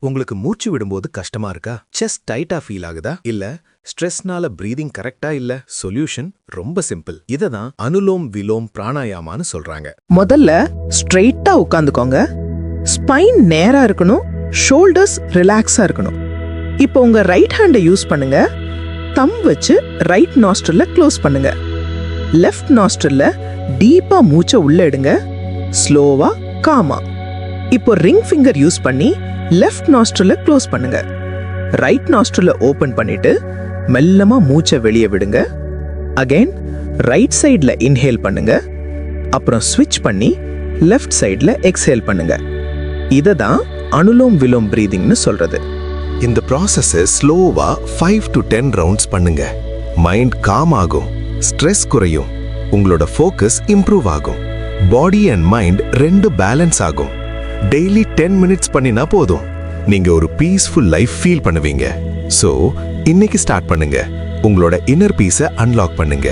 உங்களுக்கு மூச்சு விடும்போது கஷ்டமா இருக்கா? செஸ்ட் டைட்டா ஃபீல் ஆகுதா? இல்ல ஸ்ட்ரெஸ்னால பிரீதிங் கரெக்டா இல்ல? சொல்யூஷன் ரொம்ப சிம்பிள். இததான் அனுலோம் விலோம் பிராணாயாமான்னு சொல்றாங்க. முதல்ல ஸ்ட்ரெயிட்டா உட்காந்துக்கோங்க. ஸ்பைன் நேரா இருக்கணும், ஷோல்டர்ஸ் ரிலாக்ஸா இருக்கணும். இப்போ உங்க ரைட் ஹேண்டை யூஸ் பண்ணுங்க. தம் வச்சு ரைட் நாஸ்ட்ரில்ல க்ளோஸ் பண்ணுங்க. லெஃப்ட் நாஸ்ட்ரில்ல டீப்பா மூச்சை உள்ள எடுங்க, ஸ்லோவா காமா. இப்போ ரிங் ஃபிங்கர் யூஸ் பண்ணி லெஃப்ட் நாஸ்ட்ரில்ல க்ளோஸ் பண்ணுங்க. ரைட் நாஸ்ட்ரில்ல ஓபன் பண்ணிட்டு மெல்லமா மூச்சை வெளியே விடுங்க. அகைன் ரைட் சைடுல இன்ஹேல் பண்ணுங்க. அப்புறம் ஸ்விட்ச் பண்ணி லெஃப்ட் சைடுல எக்ஸேல் பண்ணுங்க. இததான் அனுலோம் விலோம் பிரீதிங்னு சொல்றது. இந்த ப்ராசஸ் ஸ்லோவா 5 to 10 ரவுண்ட்ஸ் பண்ணுங்க. மைண்ட் காம் ஆகும், ஸ்ட்ரெஸ் குறையும், உங்களோட ஃபோக்கஸ் இம்ப்ரூவ் ஆகும், பாடி அண்ட் மைண்ட் ரெண்டு பேலன்ஸ் ஆகும். டெய்லி 10 மினிட்ஸ் பண்ணினா போதும், நீங்க ஒரு பீஸ்ஃபுல் லைஃப் ஃபீல் பண்ணுவீங்க. சோ இன்னைக்கு ஸ்டார்ட் பண்ணுங்க, உங்களோட இன்னர் பீஸை அன்லாக் பண்ணுங்க.